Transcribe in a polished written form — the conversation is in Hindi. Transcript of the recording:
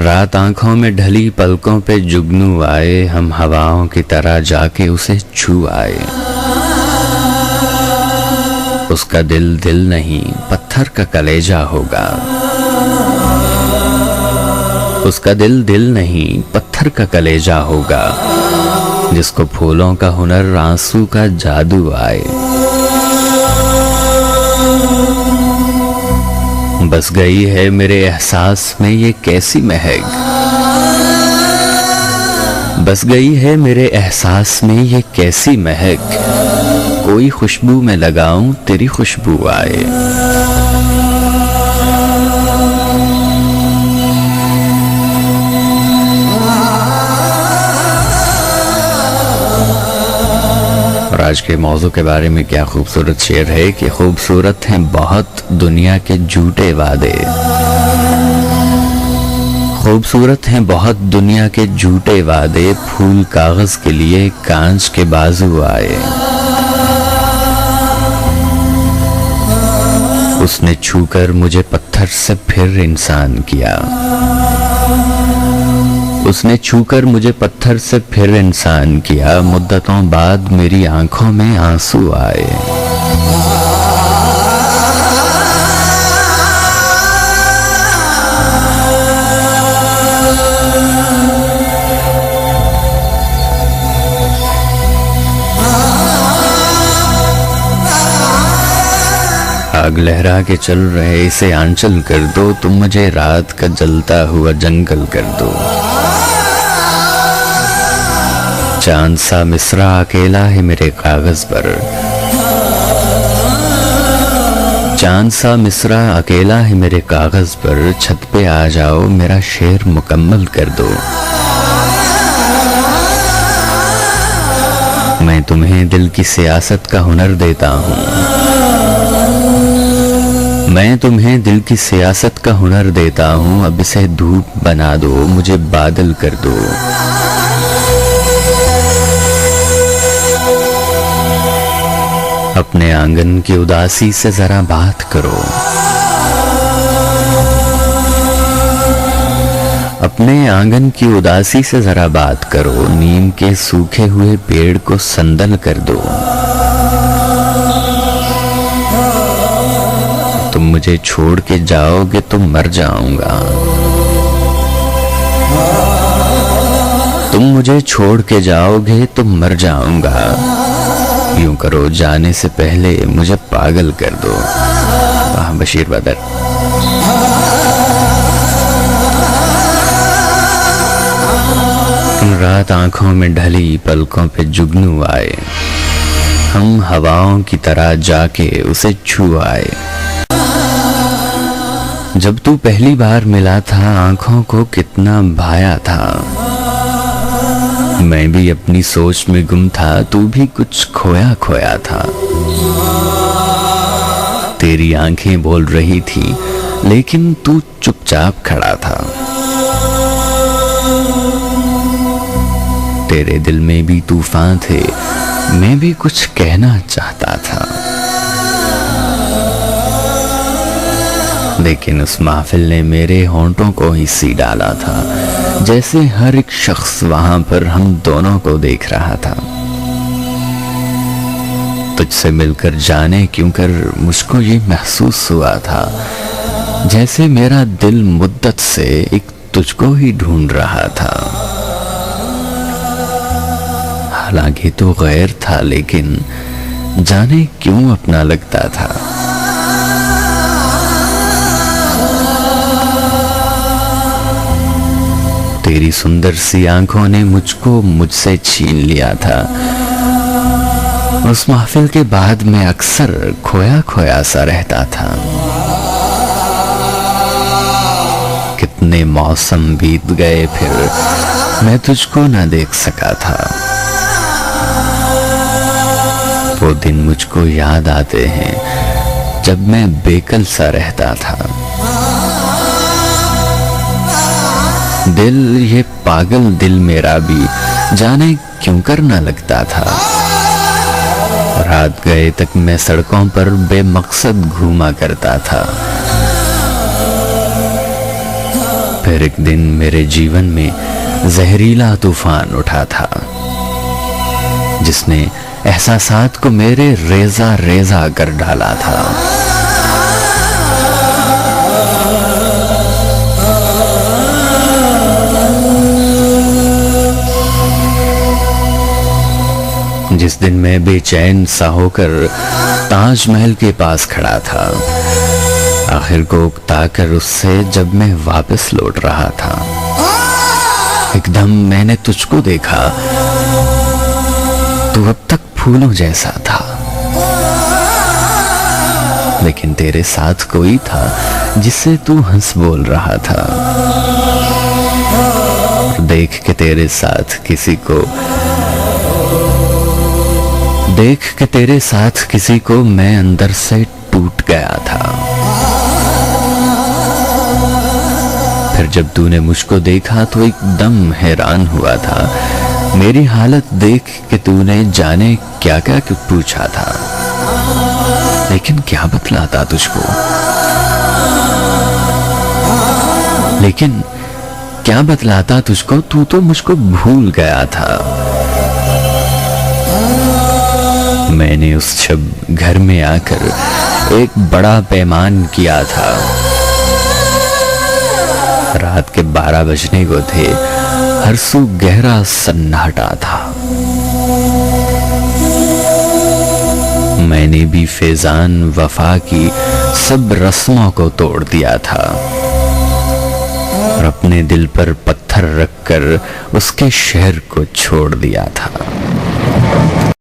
रात आंखों में ढली पलकों पे जुगनू आए, हम हवाओं की तरह जाके उसे छू आए। उसका दिल दिल नहीं पत्थर का कलेजा होगा, उसका दिल दिल नहीं पत्थर का कलेजा होगा, जिसको फूलों का हुनर आंसू का जादू आए। बस गई है मेरे एहसास में ये कैसी महक, बस गई है मेरे एहसास में ये कैसी महक, कोई खुशबू में लगाऊं तेरी खुशबू आए। और आज के मौजू के बारे में क्या खूबसूरत शेर है कि खूबसूरत हैं बहुत दुनिया के झूठे वादे, खूबसूरत हैं बहुत दुनिया के झूठे वादे, फूल कागज के लिए कांच के बाजू आए। उसने छूकर मुझे पत्थर से फिर इंसान किया, उसने छूकर मुझे पत्थर से फिर इंसान किया, मुद्दतों बाद मेरी आंखों में आंसू आए। आग लहरा के चल रहे इसे आंचल कर दो, तुम मुझे रात का जलता हुआ जंगल कर दो। चांद सा मिसरा अकेला है मेरे कागज पर, चांद सा मिसरा अकेला है मेरे कागज पर, छत पे आ जाओ मेरा शेर मुकम्मल कर दो। मैं तुम्हें दिल की सियासत का हुनर देता हूँ, मैं तुम्हें दिल की सियासत का हुनर देता हूँ, अब इसे धूप बना दो मुझे बादल कर दो। अपने आंगन की उदासी से जरा बात करो, अपने आंगन की उदासी से जरा बात करो, नीम के सूखे हुए पेड़ को संदल कर दो। तुम मुझे छोड़ के जाओगे तो मर जाऊंगा, तुम मुझे छोड़ के जाओगे तो मर जाऊंगा, यूं करो जाने से पहले मुझे पागल कर दो। वाह बशीर बदर। रात आंखों में ढली पलकों पे जुगनू आए, हम हवाओं की तरह जाके उसे छू आए। जब तू पहली बार मिला था आंखों को कितना भाया था, मैं भी अपनी सोच में गुम था, तू भी कुछ खोया खोया था। तेरी आंखें बोल रही थी लेकिन तू चुपचाप खड़ा था। तेरे दिल में भी तूफान थे, मैं भी कुछ कहना चाहता था, लेकिन उस महफिल ने मेरे होंठों को ही सी डाला था, जैसे हर एक शख्स वहां पर हम दोनों को देख रहा था। तुझसे मिलकर जाने क्यों कर मुझको ये महसूस हुआ था, जैसे मेरा दिल मुद्दत से एक तुझको ही ढूंढ रहा था। हालांकि तो गैर था लेकिन जाने क्यों अपना लगता था। तेरी सुंदर सी आंखों ने मुझको मुझसे छीन लिया था। उस महफिल के बाद मैं अक्सर खोया खोया सा रहता था। कितने मौसम बीत गए फिर मैं तुझको न देख सका था। वो दिन मुझको याद आते हैं जब मैं बेकल सा रहता था। दिल, ये पागल दिल मेरा भी जाने क्यों कर न लगता था। रात गए तक मैं सड़कों पर बेमकसद घूमा करता था। फिर एक दिन मेरे जीवन में जहरीला तूफान उठा था, जिसने एहसासात को मेरे रेजा रेजा कर डाला था। जिस दिन मैं बेचैन सा होकर ताजमहल के पास खड़ा था, आखिर को उकताकर उससे जब मैं वापस लौट रहा था, एकदम मैंने तुझको देखा। तू अब तक फूलों जैसा था, लेकिन तेरे साथ कोई था जिससे तू हंस बोल रहा था। देख के तेरे साथ किसी को मैं अंदर से टूट गया था। फिर जब तूने मुझको देखा तो एकदम हैरान हुआ था। मेरी हालत देख के तूने जाने क्या क्या पूछा था, लेकिन क्या बतलाता तुझको, तू तो मुझको भूल गया था। मैंने उस शब घर में आकर एक बड़ा पैमान किया था। रात के 12 बजने को थे, हर सू गहरा सन्नाटा था। मैंने भी फैजान वफा की सब रस्मों को तोड़ दिया था और अपने दिल पर पत्थर रखकर उसके शहर को छोड़ दिया था।